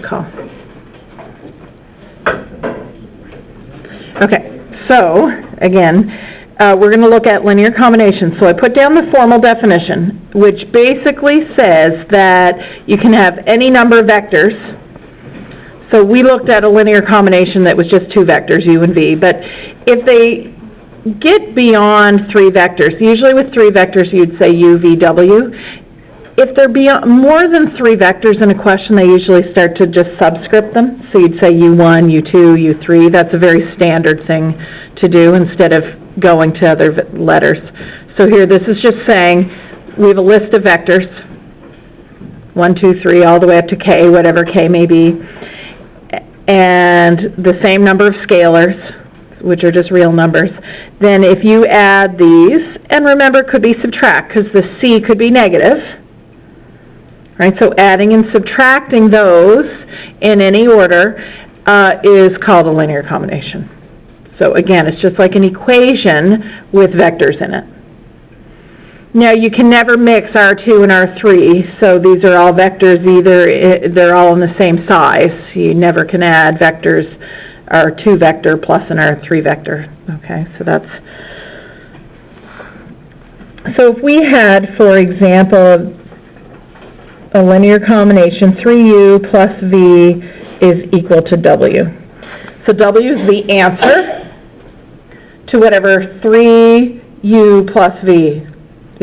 call. Okay, so again, we're going to look at linear combinations. So I put down the formal definition, which basically says that you can have any number of vectors. So we looked at a linear combination that was just two vectors, u and v, but if they get beyond three vectors, usually with three vectors you'd say u, v, w. If they're beyond more than three vectors in a question, they usually start to just subscript them. So you'd say u1, u2, u3. That's a very standard thing to do instead of going to other letters. So here, this is just saying we have a list of vectors, 1, 2, 3, all the way up to k, whatever k may be, and the same number of scalars, which are just real numbers. Then if you add these, and remember, it could be subtract, because the c could be negative. Right, so adding and subtracting those in any order is called a linear combination. So again, it's just like an equation with vectors in it. Now you can never mix R2 and R3, so these are all vectors, either they're all in the same size. You never can add vectors, R2 vector plus an R3 vector. Okay, so that's... So if we had, for example, a linear combination, 3u plus v is equal to w. So w is the answer to whatever 3u plus v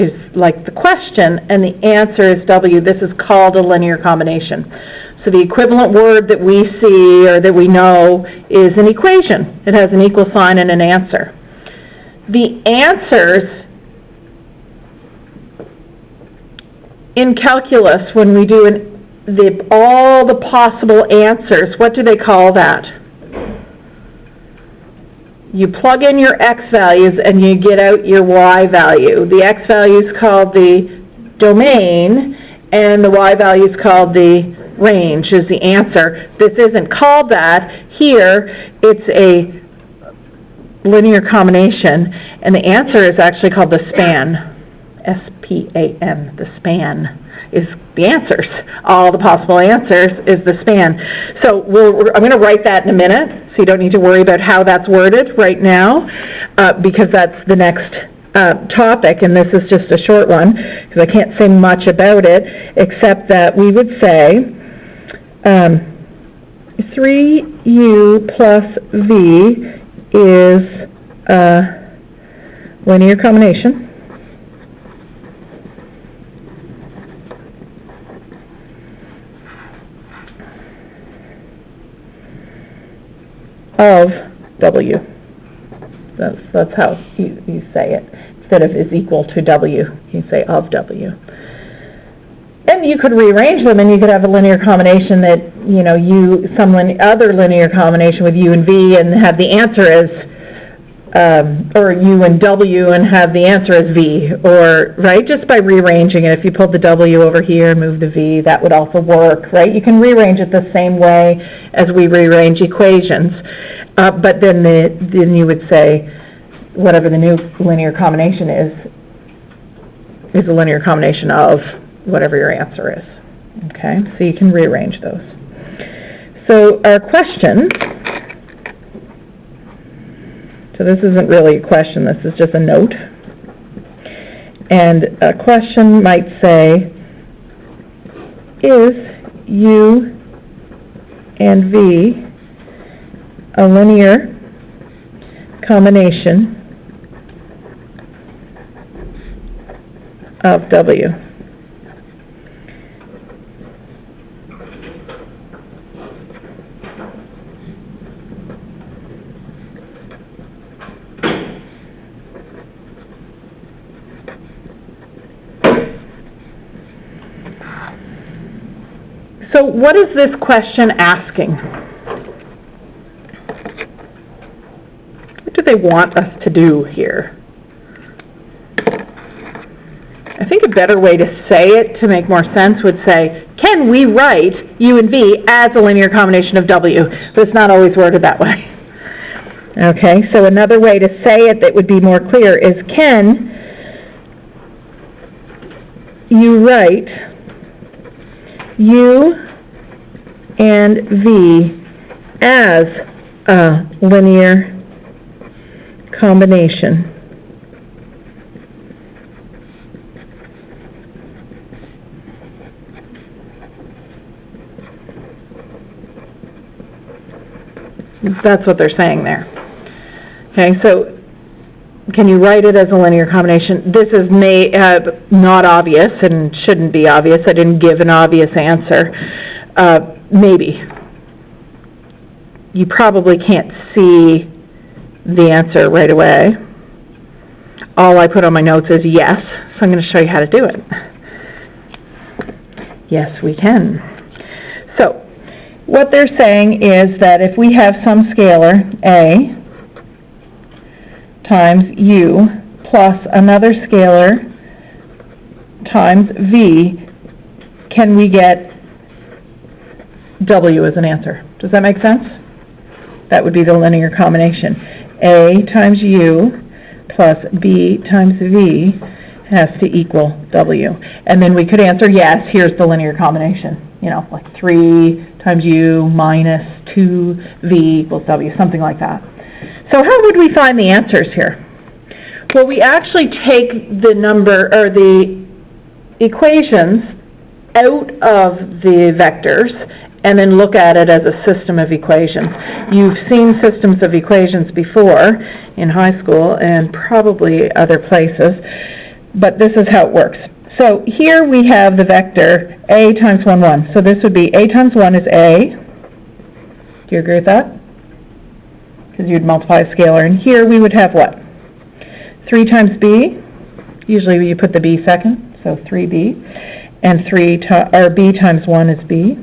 is like the question, and the answer is w. This is called a linear combination. So the equivalent word that we see or that we know is an equation. It has an equal sign and an answer. The answers in calculus, when we do all the possible answers, what do they call that? You plug in your x values and you get out your y value. The x value is called the domain, and the y value is called the range, is the answer. This isn't called that. Here, it's a linear combination, and the answer is actually called the span. S-P-A-N, the span is the answers. All the possible answers is the span. So I'm going to write that in a minute, so you don't need to worry about how that's worded right now, because that's the next topic, and this is just a short one, because I can't say much about it, except that we would say 3u plus v is a linear combination of w. That's how you say it. Instead of is equal to w, you say of w. And you could rearrange them, and you could have a linear combination that, you know, some other linear combination with u and v, and have the answer as, or u and w, and have the answer as v, or, right, just by rearranging it. If you pulled the w over here and moved the v, that would also work, right? You can rearrange it the same way as we rearrange equations, but then you would say whatever the new linear combination is a linear combination of whatever your answer is. Okay, so you can rearrange those. So our question, so this isn't really a question, this is just a note. And a question might say, is u and v a linear combination of w? So what is this question asking? What do they want us to do here? I think a better way to say it, to make more sense, would say, can we write u and v as a linear combination of w? But it's not always worded that way. Okay, so another way to say it that would be more clear is, can you write u and V as a linear combination. That's what they're saying there. Okay, so can you write it as a linear combination? This is not obvious and shouldn't be obvious. I didn't give an obvious answer. Maybe. You probably can't see the answer right away. All I put on my notes is yes, so I'm going to show you how to do it. Yes, we can. So, what they're saying is that if we have some scalar, A, times U, plus another scalar times V, can we get W as an answer? Does that make sense? That would be the linear combination. A times U plus B times V has to equal W. And then we could answer yes, here's the linear combination. You know, like 3 times U minus 2V equals W, something like that. So how would we find the answers here? Well, we actually take the number, or the equations out of the vectors and then look at it as a system of equations. You've seen systems of equations before in high school and probably other places, but this is how it works. So here we have the vector A times 1, 1. So this would be A times 1 is A. Do you agree with that? Because you'd multiply a scalar. And here we would have what? 3 times B. Usually you put the B second, so 3B. And B times 1 is B.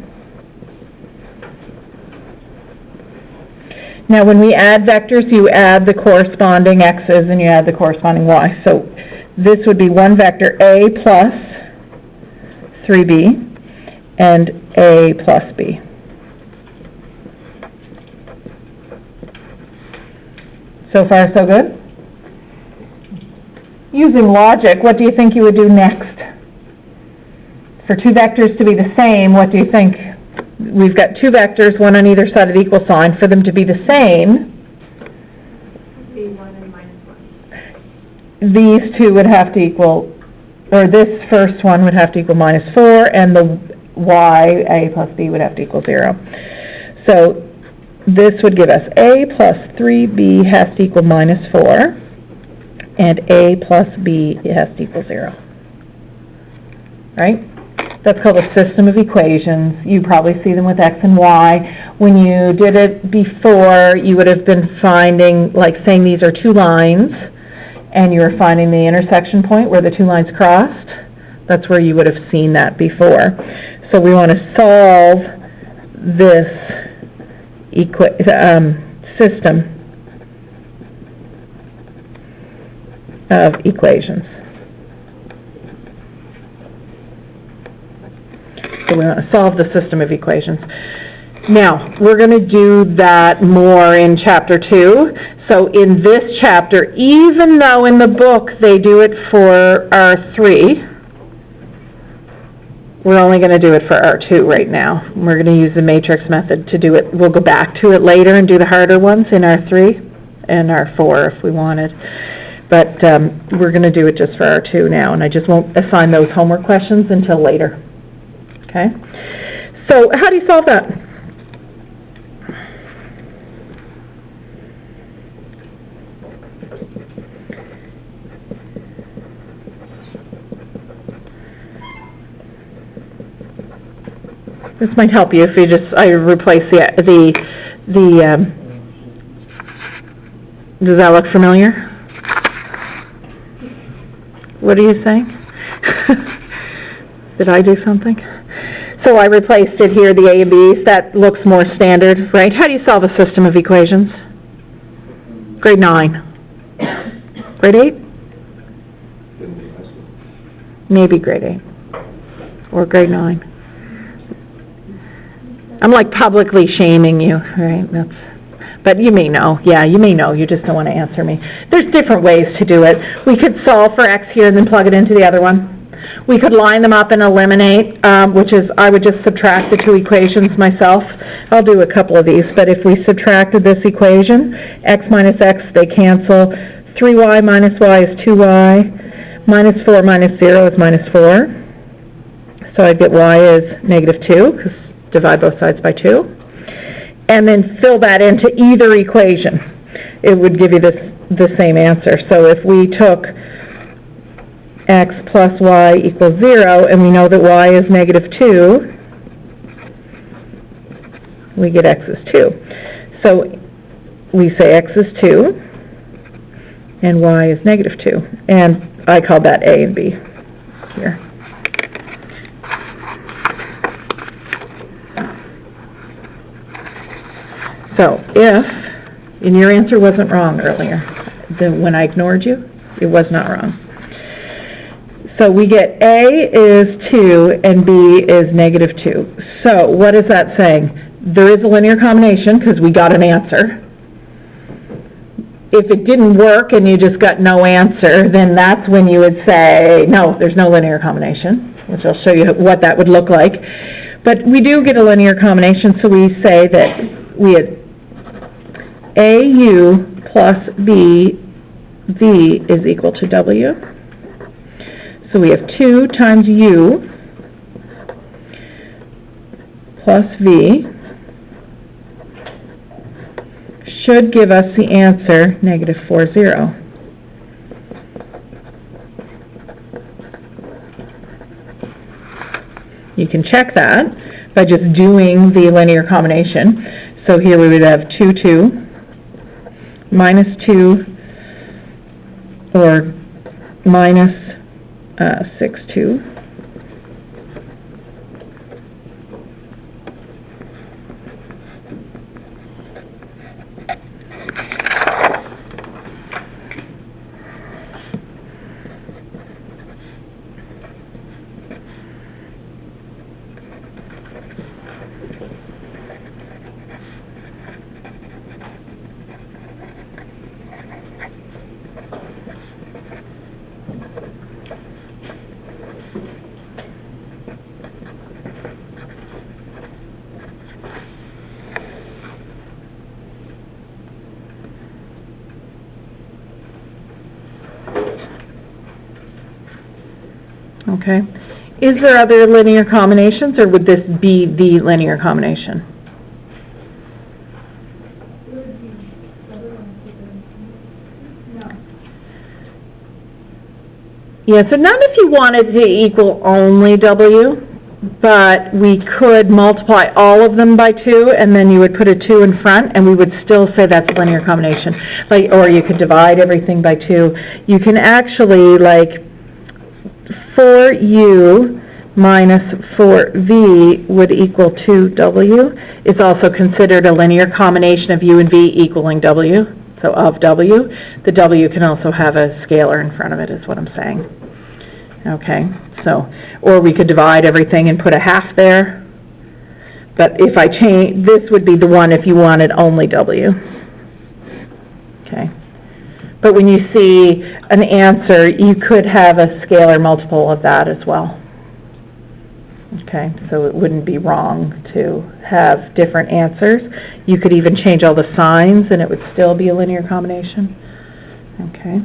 Now when we add vectors, you add the corresponding x's and you add the corresponding y. So this would be one vector A plus 3B and A plus B. So far, so good? Using logic, what do you think you would do next? For two vectors to be the same, what do you think? We've got two vectors, one on either side of the equal sign. For them to be the same, B1 and minus 1. These two would have to equal, or this first one would have to equal minus 4, and the y, A plus B, would have to equal 0. So this would give us A plus 3B has to equal minus 4, and A plus B has to equal 0. Right? That's called a system of equations. You probably see them with x and y. When you did it before, you would have been finding, like saying these are two lines, and you were finding the intersection point where the two lines crossed. That's where you would have seen that before. So we want to solve this system of equations. So we want to solve the system of equations. Now, we're going to do that more in Chapter 2. So in this chapter, even though in the book they do it for R3, we're only going to do it for R2 right now. We're going to use the matrix method to do it. We'll go back to it later and do the harder ones in R3 and R4 if we wanted. But we're going to do it just for R2 now, and I just won't assign those homework questions until later. Okay? So how do you solve that? This might help you if you just, I replace the does that look familiar? What are you saying? Did I do something? So I replaced it here, the A and B's. That looks more standard, right? How do you solve a system of equations? Grade 9. Grade 8? Maybe grade 8. Or grade 9. I'm like publicly shaming you, right? But you may know. Yeah, you may know. You just don't want to answer me. There's different ways to do it. We could solve for x here and then plug it into the other one. We could line them up and eliminate, which is, I would just subtract the two equations myself. I'll do a couple of these, but if we subtracted this equation, x minus x, they cancel. 3y minus y is 2y. Minus 4 minus 0 is minus 4. So I'd get y is negative 2, because divide both sides by 2. And then fill that into either equation. It would give you the same answer. So if we took x plus y equals 0, and we know that y is negative 2, we get x is 2. So we say x is 2, and y is negative 2. And I call that A and B here. So if, and your answer wasn't wrong earlier, when I ignored you, it was not wrong. So we get A is 2 and B is negative 2. So what is that saying? There is a linear combination because we got an answer. If it didn't work and you just got no answer, then that's when you would say, no, there's no linear combination, which I'll show you what that would look like. But we do get a linear combination, so we say that we had AU plus B is equal to W. So we have 2 times U plus V should give us the answer negative 4, 0. You can check that by just doing the linear combination. So here we would have 2, 2, minus 2, or minus 6, 2. Okay. Is there other linear combinations, or would this be the linear combination? Yeah, so not if you wanted to equal only W, but we could multiply all of them by 2, and then you would put a 2 in front, and we would still say that's a linear combination. Like, or you could divide everything by 2. You can actually, like, 4U minus 4V would equal 2W. It's also considered a linear combination of U and V equaling W, so of W. The W can also have a scalar in front of it, is what I'm saying. Okay, so, or we could divide everything and put a half there. But if I change, this would be the one if you wanted only W. Okay. But when you see an answer, you could have a scalar multiple of that as well. Okay, so it wouldn't be wrong to have different answers. You could even change all the signs and it would still be a linear combination. Okay.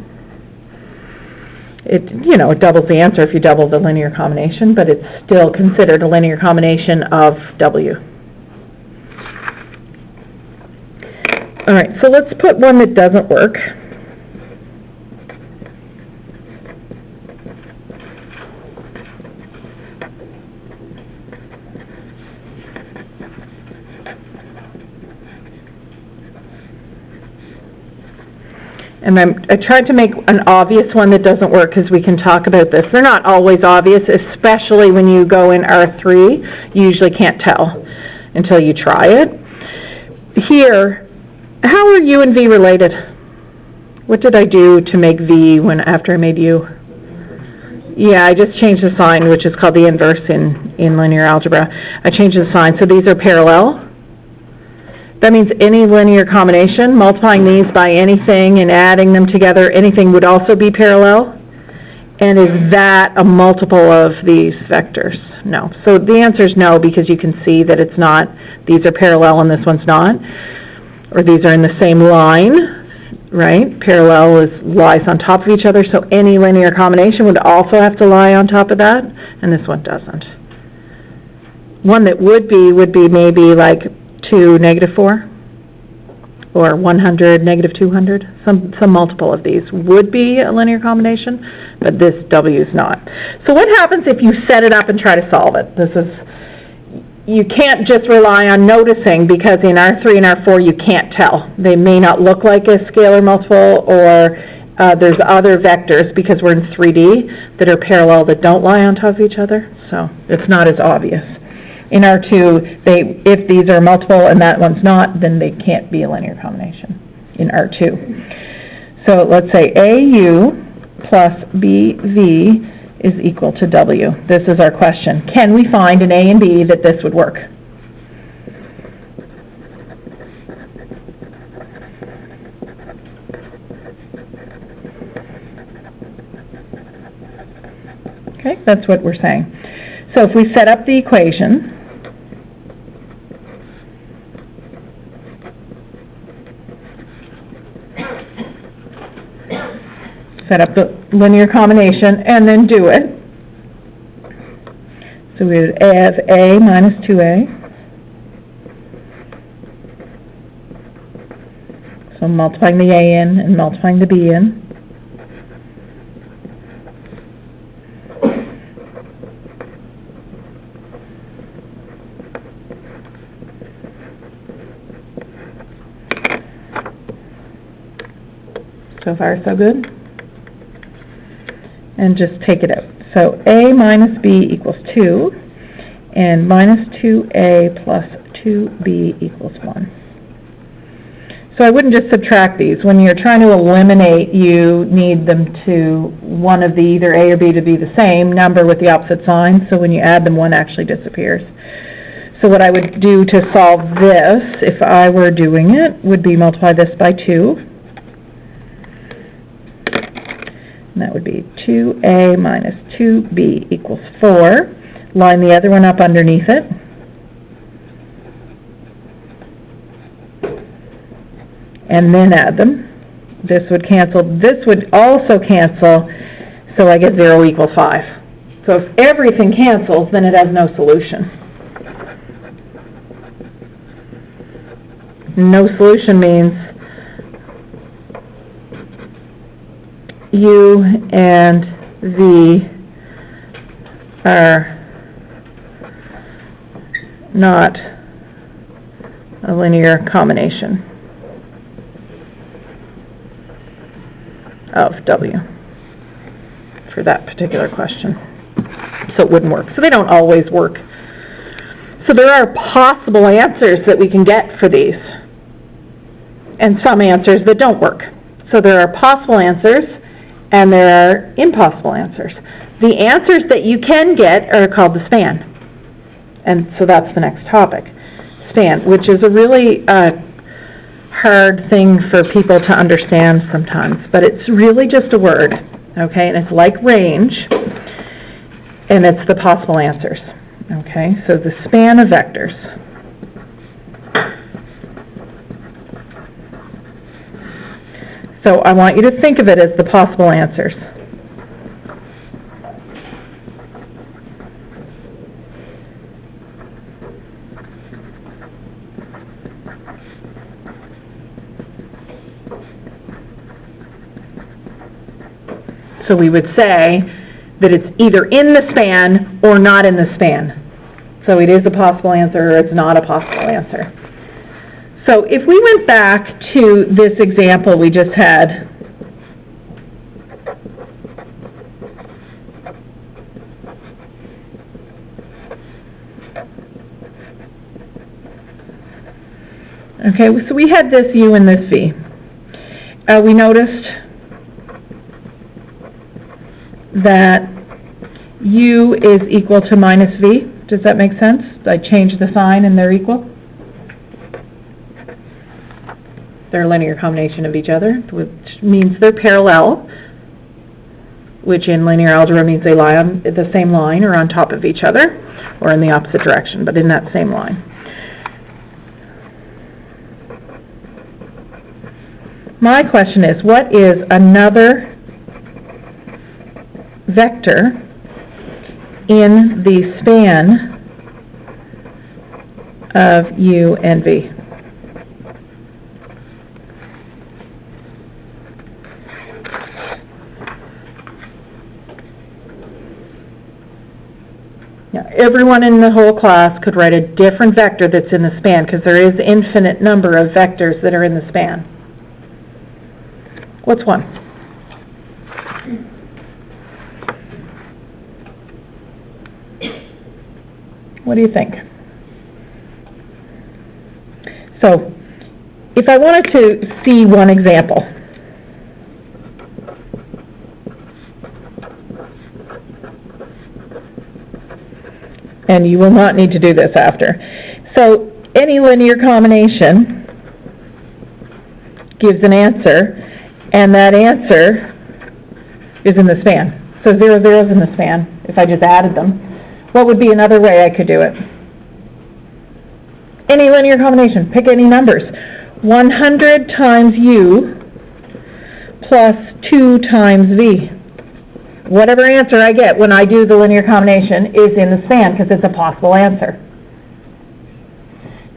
It, you know, it doubles the answer if you double the linear combination, but it's still considered a linear combination of W. All right, so let's put one that doesn't work. And I tried to make an obvious one that doesn't work because we can talk about this. They're not always obvious, especially when you go in R3. You usually can't tell until you try it. Here, how are U and V related? What did I do to make V after I made U? Yeah, I just changed the sign, which is called the inverse in linear algebra. I changed the sign, so these are parallel. That means any linear combination, multiplying these by anything and adding them together, anything would also be parallel. And is that a multiple of these vectors? No. So the answer is no, because you can see that it's not, these are parallel and this one's not. Or these are in the same line, right? Parallel lies on top of each other, so any linear combination would also have to lie on top of that, and this one doesn't. One that would be maybe like 2, -4, or 100, -200. Some multiple of these would be a linear combination, but this W is not. So what happens if you set it up and try to solve it? You can't just rely on noticing, because in R3 and R4 you can't tell. They may not look like a scalar multiple, or there's other vectors, because we're in 3D, that are parallel that don't lie on top of each other, so it's not as obvious. In R2, if these are multiple and that one's not, then they can't be a linear combination in R2. So let's say AU plus BV is equal to W. This is our question. Can we find an A and B that this would work? Okay, that's what we're saying. So if we set up the equation, set up the linear combination, and then do it. So we would have A minus 2A. So multiplying the A in and multiplying the B in. So far, so good. And just take it out. So A minus B equals 2, and minus 2A plus 2B equals 1. So I wouldn't just subtract these. When you're trying to eliminate, you need them to, one of the either A or B to be the same number with the opposite sign, so when you add them, one actually disappears. So what I would do to solve this, if I were doing it, would be multiply this by 2. And that would be 2A minus 2B equals 4. Line the other one up underneath it. And then add them. This would cancel. This would also cancel, so I get 0 equals 5. So if everything cancels, then it has no solution. No solution means U and V are not a linear combination of W for that particular question. So it wouldn't work. So they don't always work. So there are possible answers that we can get for these, and some answers that don't work. So there are possible answers, and there are impossible answers. The answers that you can get are called the span. And so that's the next topic. Span, which is a really hard thing for people to understand sometimes, but it's really just a word, okay? And it's like range, and it's the possible answers, okay? So the span of vectors. So I want you to think of it as the possible answers. So we would say that it's either in the span or not in the span. So it is a possible answer or it's not a possible answer. So if we went back to this example we just had, okay, so we had this U and this V. We noticed that U is equal to minus V. Does that make sense? I changed the sign and they're equal. They're a linear combination of each other, which means they're parallel. which in linear algebra means they lie on the same line or on top of each other, or in the opposite direction, but in that same line. My question is, what is another vector in the span of U and V? Now, everyone in the whole class could write a different vector that's in the span, because there is an infinite number of vectors that are in the span. What's one? What do you think? So, if I wanted to see one example, and you will not need to do this after. So, any linear combination gives an answer, and that answer is in the span. So 0, 0 is in the span, if I just added them. What would be another way I could do it? Any linear combination, pick any numbers. 100 times U plus 2 times V. Whatever answer I get when I do the linear combination is in the span, because it's a possible answer.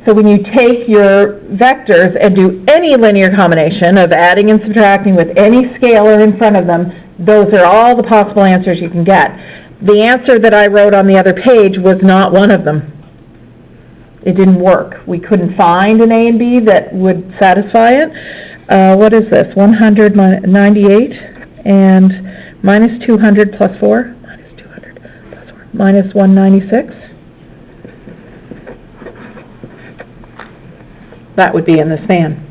So when you take your vectors and do any linear combination of adding and subtracting with any scalar in front of them, those are all the possible answers you can get. The answer that I wrote on the other page was not one of them. It didn't work. We couldn't find an A and B that would satisfy it. What is this? 198 and minus 200 plus 4? Minus 200 plus 4. Minus 196? That would be in the span.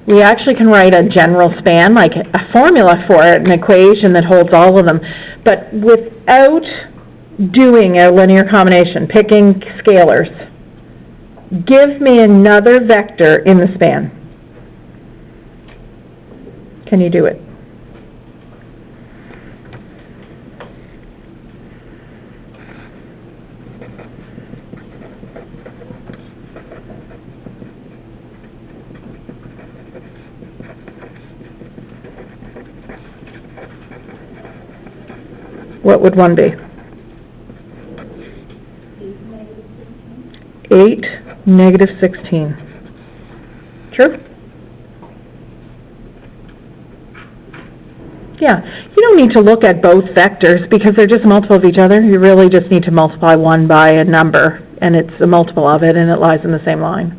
We actually can write a general span, like a formula for it, an equation that holds all of them, but without doing a linear combination, picking scalars. Give me another vector in the span. Can you do it? What would one be? 8, negative 16. True? Yeah, you don't need to look at both vectors because they're just a multiple of each other. You really just need to multiply one by a number, and it's a multiple of it, and it lies in the same line.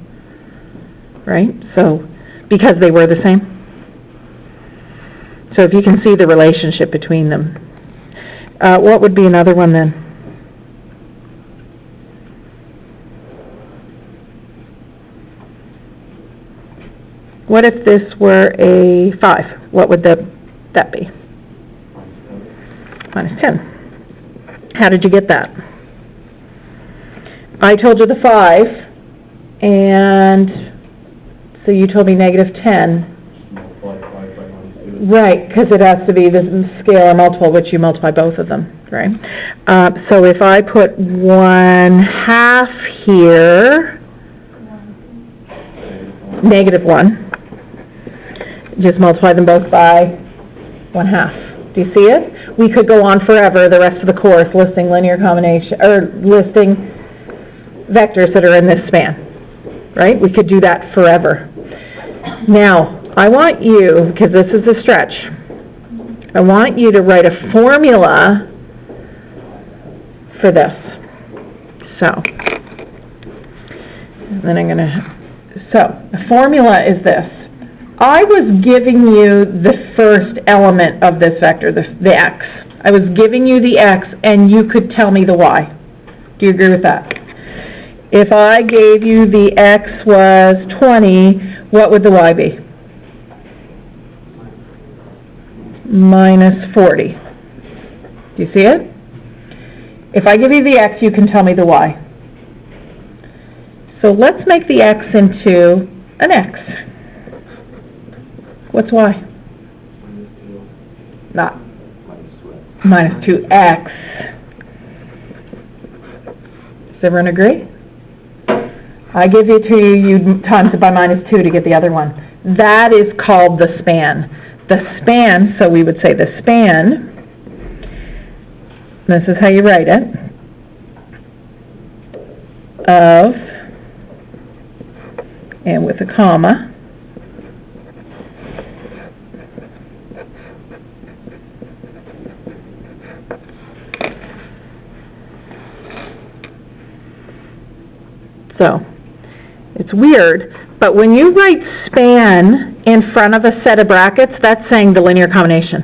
Right? So, because they were the same. So if you can see the relationship between them. What would be another one then? What if this were a 5? What would that be? Minus 10. How did you get that? I told you the 5, and so you told me negative 10. Right, because it has to be the scalar multiple, which you multiply both of them, right? So if I put 1/2 here, negative 1, just multiply them both by 1/2. Do you see it? We could go on forever the rest of the course listing linear combination, or listing vectors that are in this span, right? We could do that forever. Now, I want you, because this is a stretch, I want you to write a formula for this. So, and then I'm going to, so, the formula is this. I was giving you the first element of this vector, the x. I was giving you the x, and you could tell me the y. Do you agree with that? If I gave you the x was 20, what would the y be? Minus 40. Do you see it? If I give you the x, you can tell me the y. So let's make the x into an x. What's y? not minus 2x. Does everyone agree? I give you 2, you times it by minus 2 to get the other one. That is called the span. The span, so we would say the span, this is how you write it, of, and with a comma, so, it's weird, but when you write span in front of a set of brackets, that's saying the linear combination.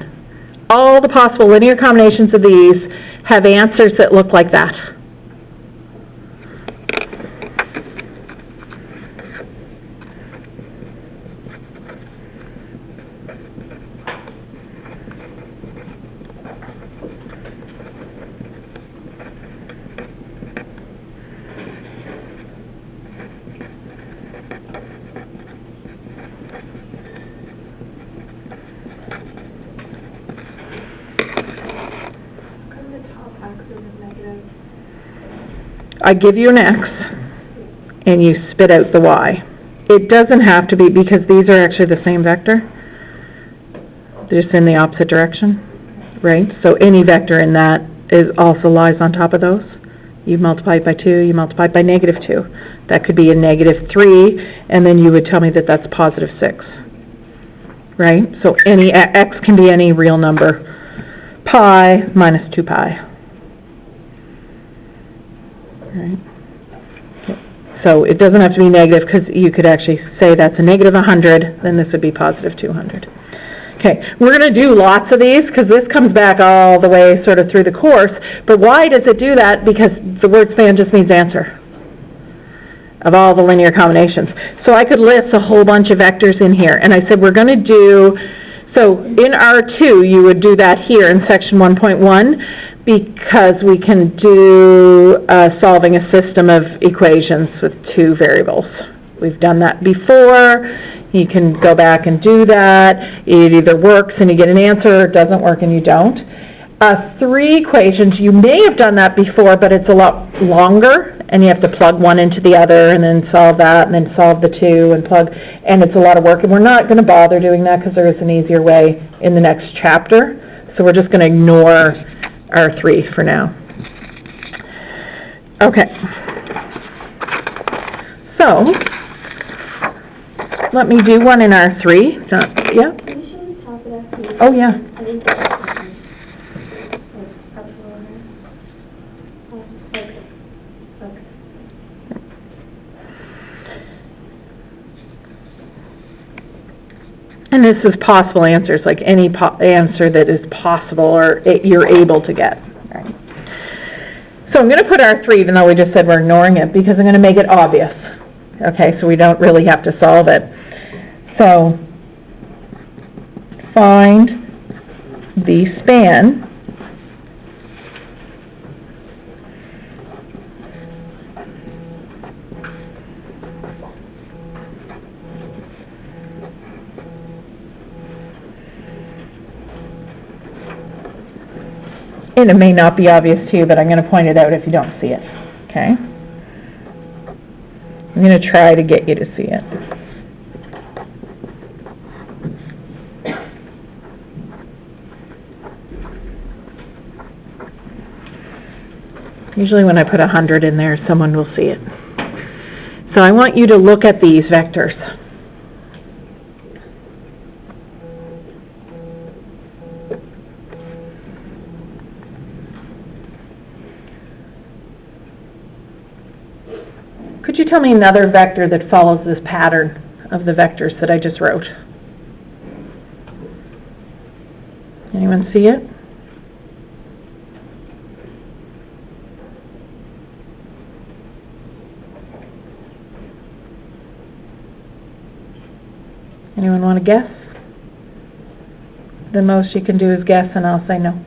All the possible linear combinations of these have answers that look like that. I give you an X, and you spit out the Y. It doesn't have to be, because these are actually the same vector. They're just in the opposite direction, right? So any vector in that also lies on top of those. You multiply it by 2, you multiply it by negative 2. That could be a negative 3, and then you would tell me that that's positive 6, right? So any X can be any real number. Pi minus 2 pi. Right. So it doesn't have to be negative, because you could actually say that's a negative 100, then this would be positive 200. Okay, we're going to do lots of these, because this comes back all the way sort of through the course, but why does it do that? Because the word span just means answer of all the linear combinations. So I could list a whole bunch of vectors in here, and I said we're going to do, so in R2 you would do that here in section 1.1, because we can do solving a system of equations with 2 variables. We've done that before. You can go back and do that. It either works and you get an answer, or it doesn't work and you don't. 3 equations, you may have done that before, but it's a lot longer, and you have to plug one into the other, and then solve that, and then solve the 2, and plug, and it's a lot of work, and we're not going to bother doing that, because there is an easier way in the next chapter, so we're just going to ignore R3 for now. Okay. So, let me do one in R3. Yeah? Oh, yeah. And this is possible answers, like any answer that is possible or you're able to get. Right. So I'm going to put R3, even though we just said we're ignoring it, because I'm going to make it obvious. Okay, so we don't really have to solve it. So, find the span and it may not be obvious to you, but I'm going to point it out if you don't see it. Okay? I'm going to try to get you to see it. Usually when I put 100 in there, someone will see it. So I want you to look at these vectors. Could you tell me another vector that follows this pattern of the vectors that I just wrote? Anyone see it? Anyone want to guess? The most you can do is guess, and I'll say no.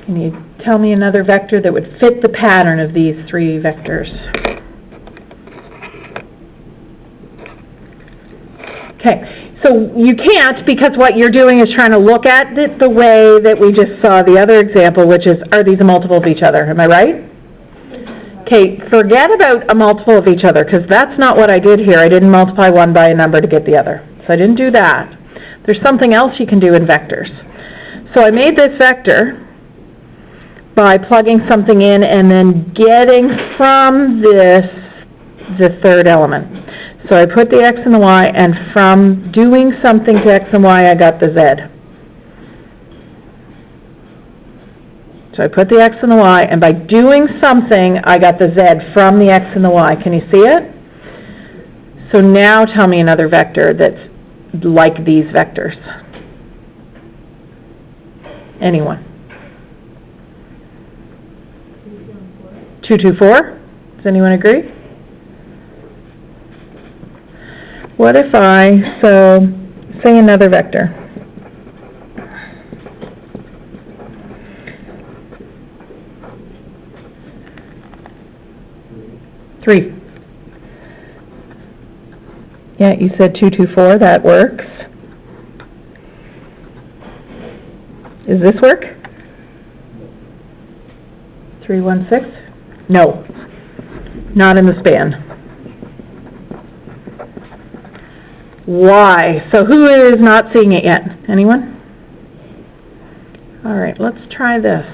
Can you tell me another vector that would fit the pattern of these 3 vectors? Okay, So you can't, because what you're doing is trying to look at it the way that we just saw the other example, which is, are these a multiple of each other? Am I right? Okay, forget about a multiple of each other, because that's not what I did here. I didn't multiply one by a number to get the other. So I didn't do that. There's something else you can do in vectors. So I made this vector by plugging something in and then getting from this the third element. So I put the x and the y, and from doing something to x and y, I got the z. So I put the x and the y, and by doing something, I got the z from the x and the y. Can you see it? So now tell me another vector that's like these vectors. Anyone? 2, 2, 4? Does anyone agree? What if say another vector. Three. Yeah, you said 2, 2, 4, that works. Does this work? 3, 1, 6? No, not in the span. Why? So who is not seeing it yet? Anyone? All right, let's try this.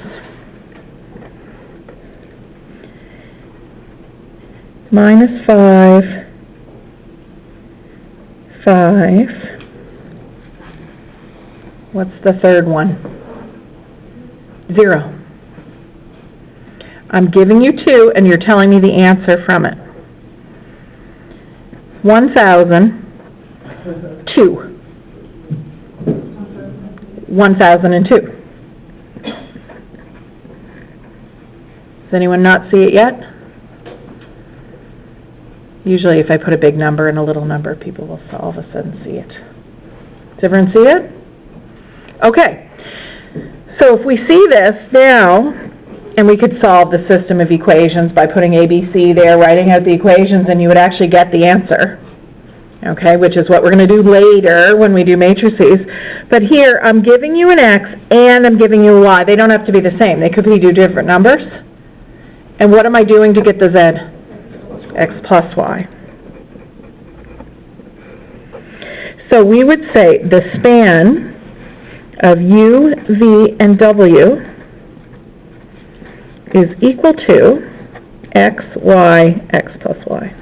-5, 5. What's the third one? 0. I'm giving you 2, and you're telling me the answer from it. 1,002. 1,002. Does anyone not see it yet? Usually if I put a big number and a little number, people will all of a sudden see it. Does everyone see it? Okay. So if we see this now, and we could solve the system of equations by putting ABC there, writing out the equations, and you would actually get the answer. Okay, which is what we're going to do later when we do matrices. But here, I'm giving you an x and I'm giving you a y. They don't have to be the same. They could be two different numbers. And what am I doing to get the z? X plus y. So we would say the span of u, v, and w is equal to x, y, x plus y.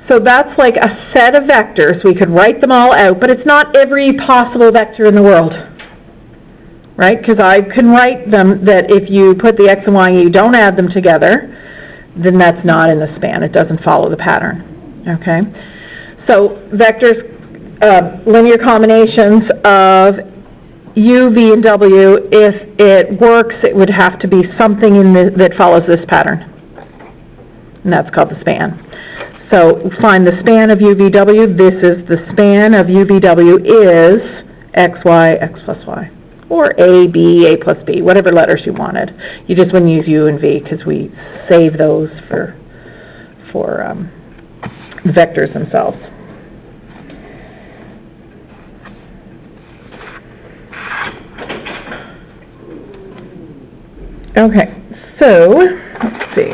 So that's like a set of vectors. We could write them all out, but it's not every possible vector in the world, right? Because I can write them that if you put the x and y and you don't add them together, then that's not in the span. It doesn't follow the pattern, okay? So vectors, linear combinations of u, v, and w, if it works, it would have to be something in that follows this pattern, and that's called the span. So find the span of u, v, w. This is the span of u, v, w is x, y, x plus y. Or a, b, a plus b, whatever letters you wanted. You just wouldn't use u and v because we save those for vectors themselves. Okay, so let's see.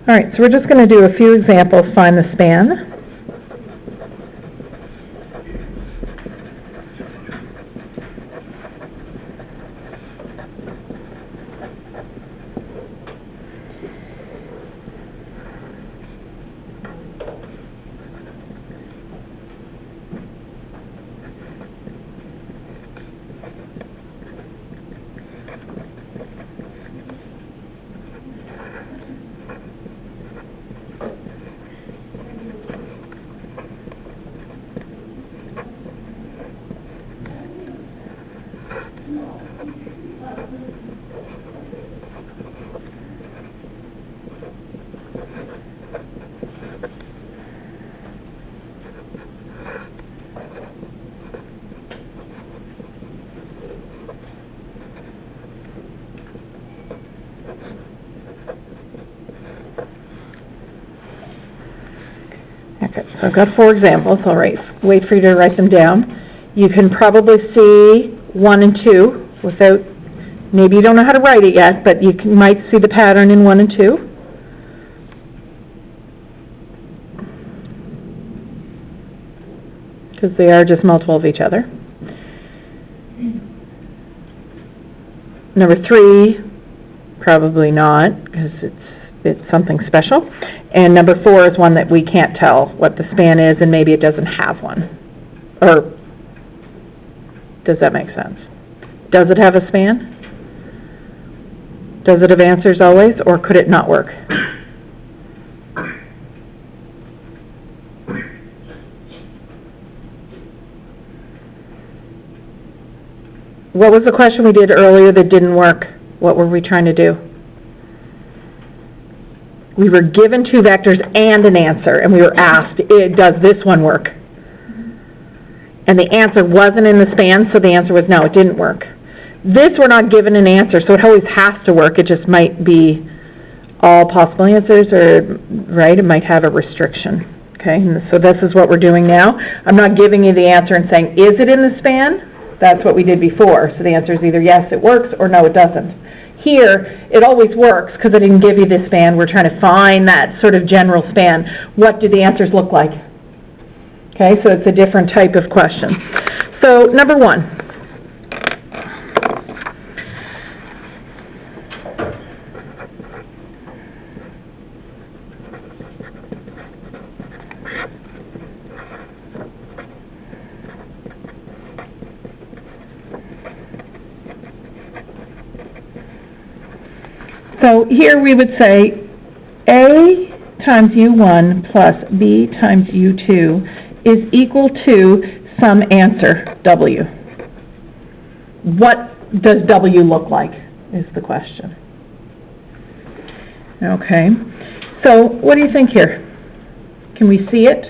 All right, so we're just going to do a few examples, find the span. Okay, so I've got 4 examples. I'll wait for you to write them down. You can probably see 1 and 2 without, maybe you don't know how to write it yet, but you might see the pattern in 1 and 2. Because they are just multiple of each other. Number 3, probably not, because it's something special. And number 4 is one that we can't tell what the span is, and maybe it doesn't have one. Or, does that make sense? Does it have a span? Does it have answers always, or could it not work? What was the question we did earlier that didn't work? What were we trying to do? We were given 2 vectors and an answer, and we were asked, does this one work? And the answer wasn't in the span, so the answer was no, it didn't work. This we're not given an answer, so it always has to work. It just might be all possible answers, or, right, it might have a restriction. Okay, and so this is what we're doing now. I'm not giving you the answer and saying, is it in the span? That's what we did before. So the answer is either yes, it works, or no, it doesn't. Here, it always works because I didn't give you this span. We're trying to find that sort of general span. What do the answers look like? Okay, so it's a different type of question. So, number 1. So here we would say A times U1 plus B times U2 is equal to some answer, W. What does W look like, is the question. Okay, so what do you think here? Can we see it?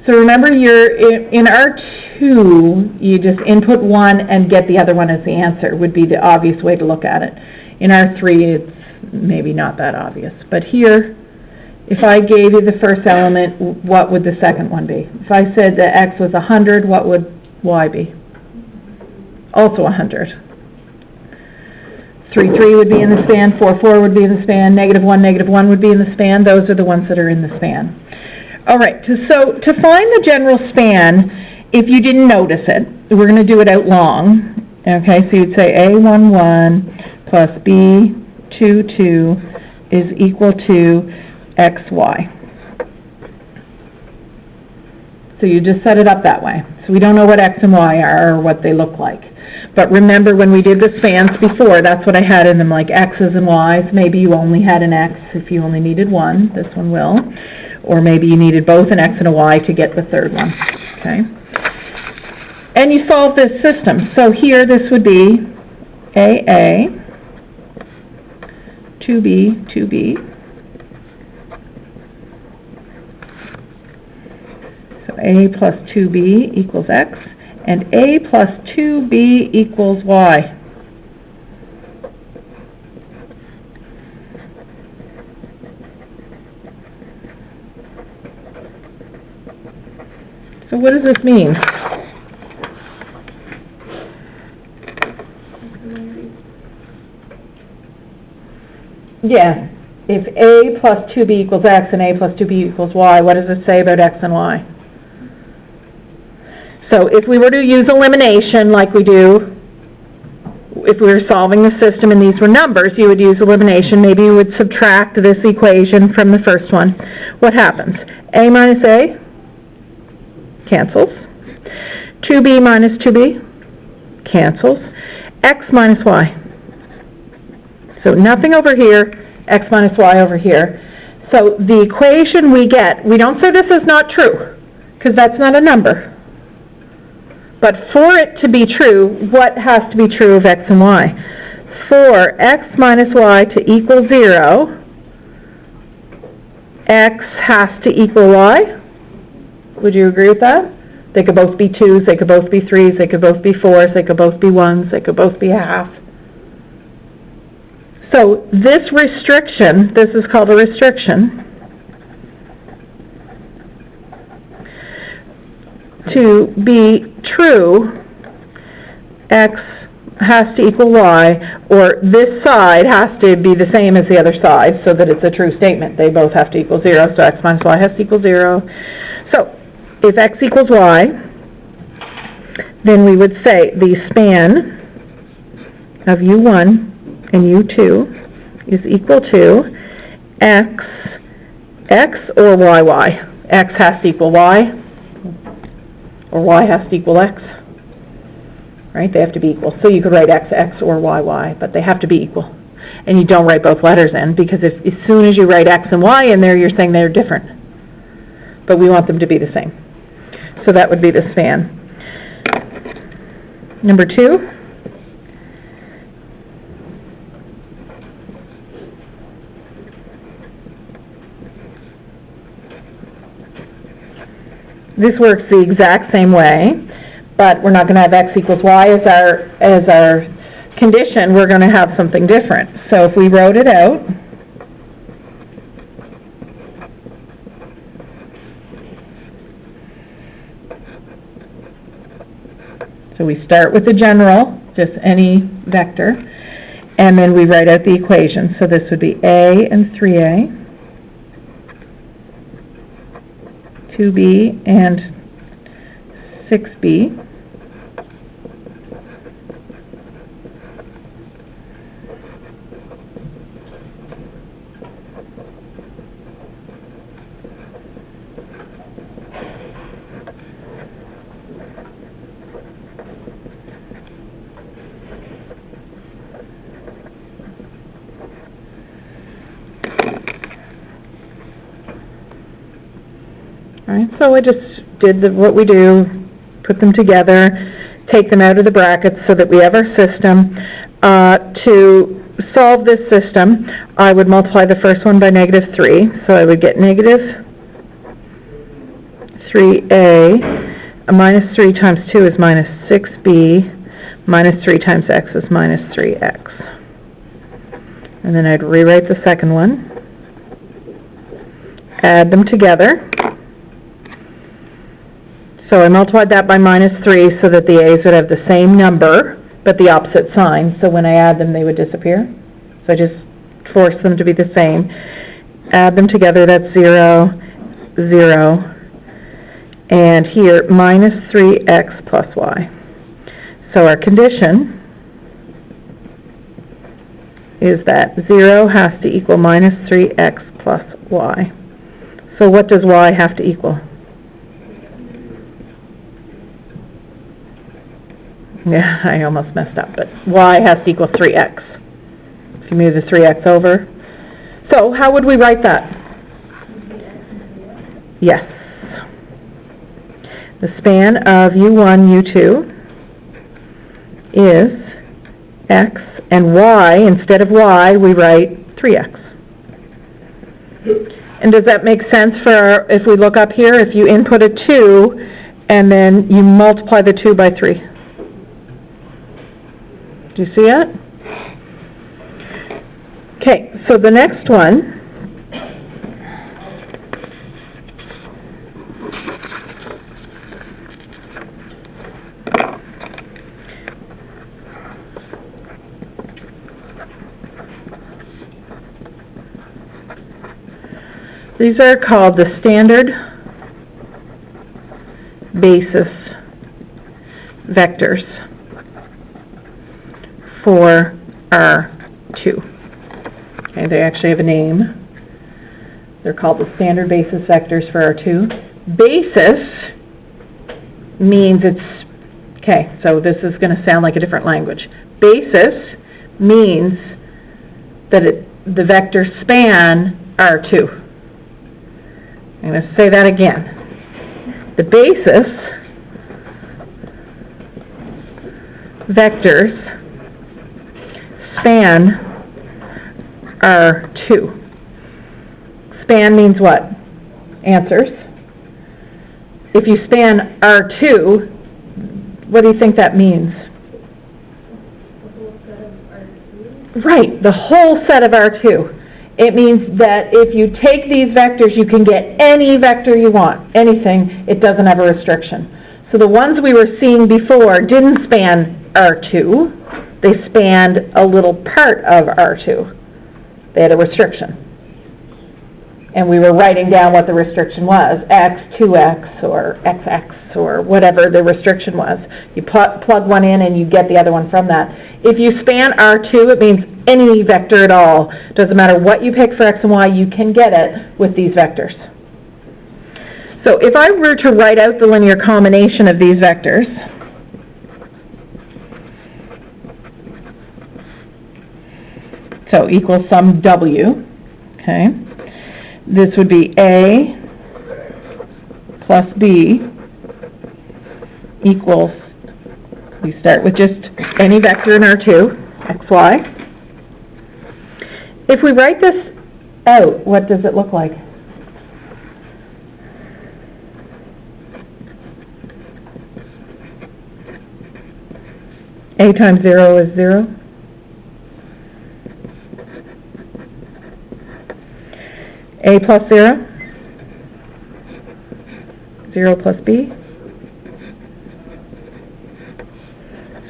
So remember, you're in R2, you just input 1 and get the other one as the answer, would be the obvious way to look at it. In R3, it's maybe not that obvious. But here, if I gave you the first element, what would the second one be? If I said that X was 100, what would Y be? Also 100. 3, 3 would be in the span, 4, 4 would be in the span, -1, -1 would be in the span. Those are the ones that are in the span. All right, so to find the general span, if you didn't notice it, we're going to do it out long. Okay, so you'd say A11 plus B22 is equal to XY. So you just set it up that way. So we don't know what X and Y are or what they look like. But remember when we did the spans before, that's what I had in them, like X's and Y's. Maybe you only had an X if you only needed one. This one will. Or maybe you needed both an X and a Y to get the third one. Okay? And you solve this system. So here this would be AA, 2B, 2B. So A plus 2B equals X, and A plus 2B equals Y. So what does this mean? Yeah, if A plus 2B equals X and A plus 2B equals Y, what does it say about X and Y? So if we were to use elimination like we do, if we were solving the system and these were numbers, you would use elimination. Maybe you would subtract this equation from the first one. What happens? A minus A cancels. 2B minus 2B cancels. X minus Y. So nothing over here, X minus Y over here. So the equation we get, we don't say this is not true, because that's not a number. But for it to be true, what has to be true of X and Y? For X minus Y to equal 0, X has to equal Y. Would you agree with that? They could both be 2s, they could both be 3s, they could both be 4s, they could both be 1s, they could both be half. So this restriction, this is called a restriction, to be true, X has to equal Y, or this side has to be the same as the other side so that it's a true statement. They both have to equal 0, so X minus Y has to equal 0. So, if X equals Y, then we would say the span of U1 and U2 is equal to X or YY. X has to equal Y, or Y has to equal X. Right? They have to be equal. So you could write X or YY, but they have to be equal. And you don't write both letters in, because as soon as you write X and Y in there, you're saying they're different. But we want them to be the same. So that would be the span. Number 2. This works the exact same way, but we're not going to have X equals Y as our condition. We're going to have something different. So if we wrote it out, so we start with the general, just any vector, and then we write out the equation. So this would be A and 3A, 2B and 6B, Alright, so I just did what we do, put them together, take them out of the brackets so that we have our system. To solve this system, I would multiply the first one by -3, so I would get negative 3a, minus 3 times 2 is minus 6b, minus 3 times x is minus 3x. And then I'd rewrite the second one, add them together. So I multiplied that by -3 so that the a's would have the same number, but the opposite sign. So when I add them, they would disappear. So I just forced them to be the same. Add them together, that's 0, 0. And here, minus 3x plus y. So our condition is that 0 has to equal minus 3x plus y. So what does y have to equal? Yeah, I almost messed up, but y has to equal 3x. If you move the 3x over. So how would we write that? Yes. The span of U1, U2 is x, and y, instead of y, we write 3x. And does that make sense for, if we look up here, if you input a 2, and then you multiply the 2 by 3? Do you see it? Okay, so the next one these are called the standard basis vectors for R2. Okay, they actually have a name. They're called the standard basis vectors for R2. Basis means it's, okay, so this is going to sound like a different language. Basis means that the vectors span R2. I'm going to say that again. The basis vectors span R2. Span means what? Answers. If you span R2, what do you think that means? Right, the whole set of R2. It means that if you take these vectors, you can get any vector you want, anything. It doesn't have a restriction. So the ones we were seeing before didn't span R2, they spanned a little part of R2. They had a restriction. And we were writing down what the restriction was, X, 2X, or XX, or whatever the restriction was. You plug one in and you get the other one from that. If you span R2, it means any vector at all. Doesn't matter what you pick for X and Y, you can get it with these vectors. So if I were to write out the linear combination of these vectors, so equals some W, okay? This would be A plus B equals, we start with just any vector in R2, X, Y. If we write this out, what does it look like? A times 0 is 0. A plus 0, 0 plus B.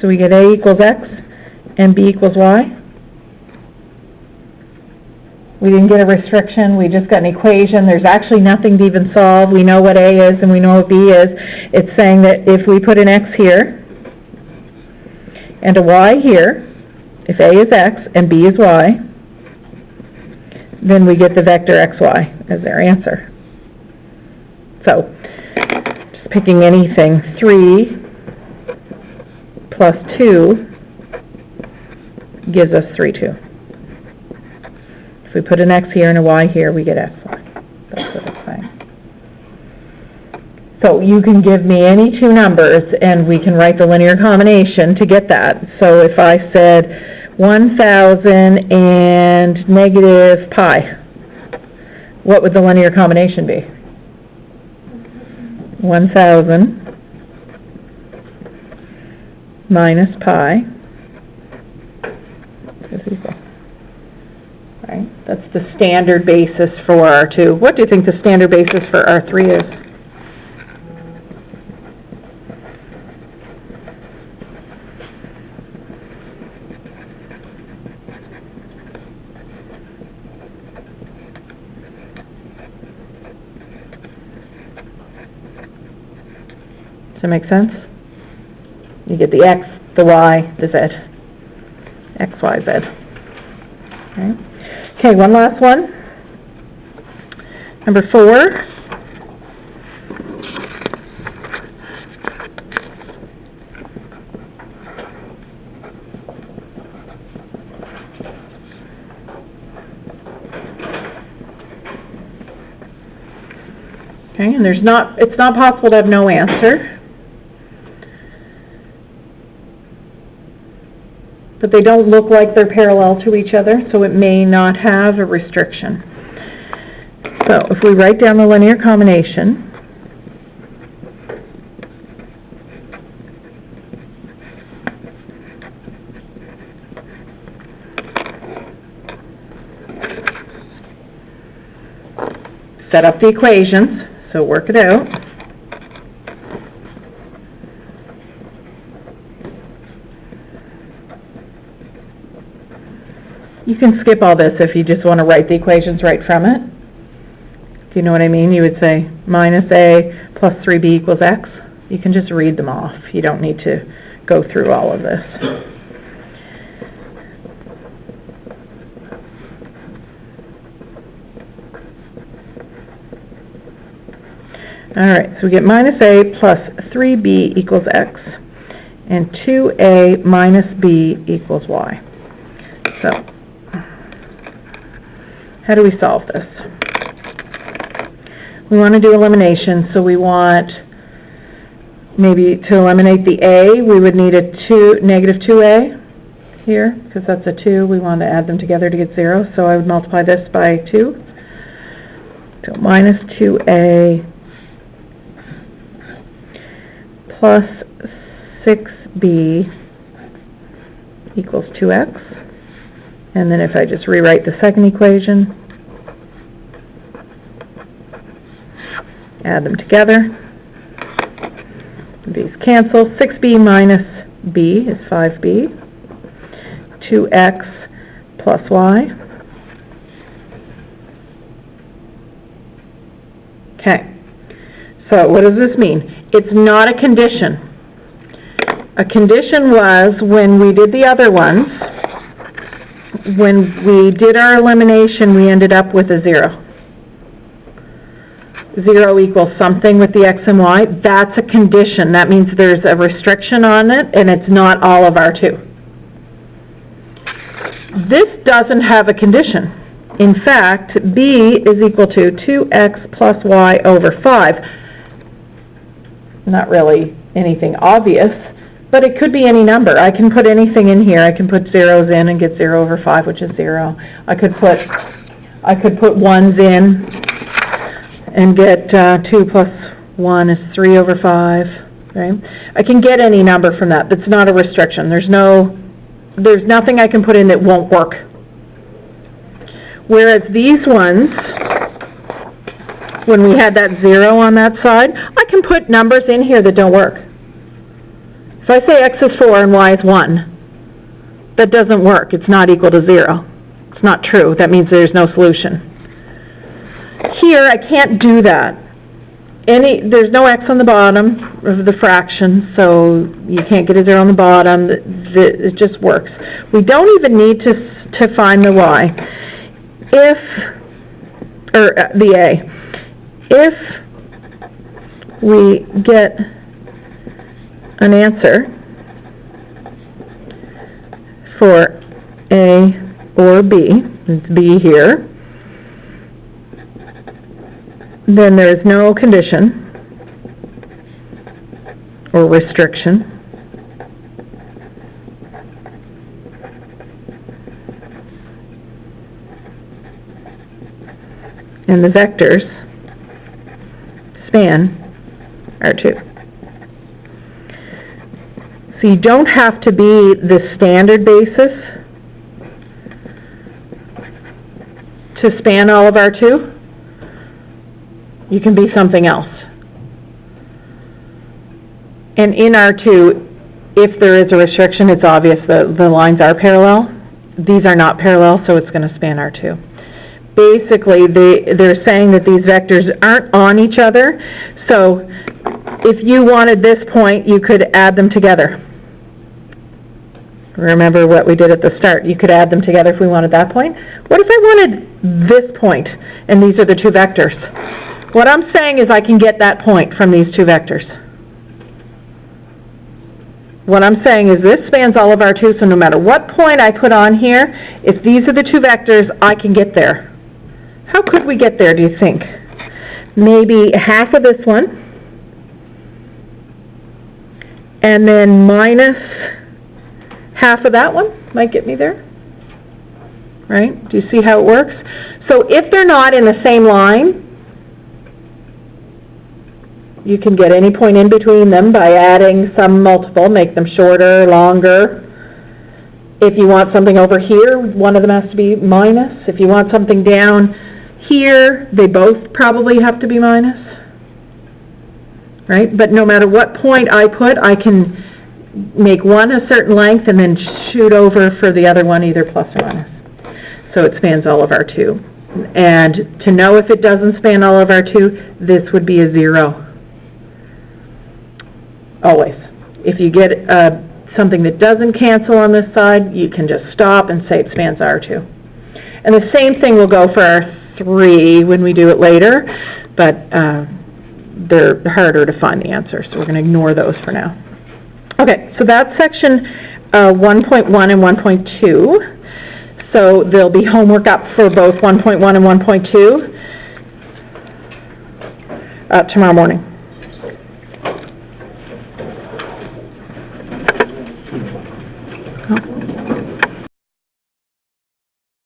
So we get A equals X and B equals Y. We didn't get a restriction, we just got an equation. There's actually nothing to even solve. We know what A is and we know what B is. It's saying that if we put an X here and a Y here, if A is X and B is Y, then we get the vector xy as their answer. So, just picking anything, 3 plus 2 gives us 3, 2. If we put an x here and a y here, we get xy. That's what it's saying. So you can give me any two numbers, and we can write the linear combination to get that. So if I said 1,000 and negative pi, what would the linear combination be? 1,000 minus pi is equal. Right? That's the standard basis for R2. What do you think the standard basis for R3 is? Does that make sense? You get the X, the Y, the Z. X, Y, Z. Okay, one last one. Number 4. Okay, and it's not possible to have no answer. But they don't look like they're parallel to each other, so it may not have a restriction. So if we write down the linear combination, set up the equations, so work it out. You can skip all this if you just want to write the equations right from it. Do you know what I mean? You would say minus A plus 3B equals X. You can just read them off. You don't need to go through all of this. Alright, so we get minus A plus 3B equals X, and 2A minus B equals Y. So, how do we solve this? We want to do elimination, so we want maybe to eliminate the A, we would need a negative 2A here, because that's a 2. We want to add them together to get 0, so I would multiply this by 2. So minus 2A plus 6B equals 2X. And then if I just rewrite the second equation, add them together, the B's cancel. 6B minus B is 5B. 2x plus y. Okay. So what does this mean? It's not a condition. A condition was when we did the other ones, when we did our elimination, we ended up with a 0. 0 equals something with the x and y. That's a condition. That means there's a restriction on it, and it's not all of R2. This doesn't have a condition. In fact, B is equal to 2x plus y over 5. Not really anything obvious, but it could be any number. I can put anything in here. I can put zeros in and get 0 over 5, which is 0. I could put 1s in and get 2 plus 1 is 3 over 5, right? I can get any number from that. That's not a restriction. There's nothing I can put in that won't work. Whereas these ones, when we had that 0 on that side, I can put numbers in here that don't work. If I say x is 4 and y is 1, that doesn't work. It's not equal to 0. It's not true. That means there's no solution. Here, I can't do that. There's no x on the bottom of the fraction, so you can't get a 0 on the bottom. It just works. We don't even need to find the y. The a. If we get an answer for A or B, it's B here, then there is no condition or restriction. And the vectors span R2. So you don't have to be the standard basis to span all of R2. You can be something else. And in R2, if there is a restriction, it's obvious that the lines are parallel. These are not parallel, so it's going to span R2. Basically, they're saying that these vectors aren't on each other, so if you wanted this point, you could add them together. Remember what we did at the start. You could add them together if we wanted that point. What if I wanted this point, and these are the two vectors? What I'm saying is I can get that point from these two vectors. What I'm saying is this spans all of R2, so no matter what point I put on here, if these are the two vectors, I can get there. How could we get there, do you think? Maybe half of this one, and then minus half of that one might get me there, right? Do you see how it works? So if they're not in the same line, you can get any point in between them by adding some multiple, make them shorter, longer. If you want something over here, one of them has to be minus. If you want something down here, they both probably have to be minus, right? But no matter what point I put, I can make one a certain length and then shoot over for the other one either plus or minus. So it spans all of R2. And to know if it doesn't span all of R2, this would be a 0. Always. If you get something that doesn't cancel on this side, you can just stop and say it spans R2. And the same thing will go for R3 when we do it later, but they're harder to find the answer, so we're going to ignore those for now. Okay, so that's section 1.1 and 1.2. So there'll be homework up for both 1.1 and 1.2 tomorrow morning.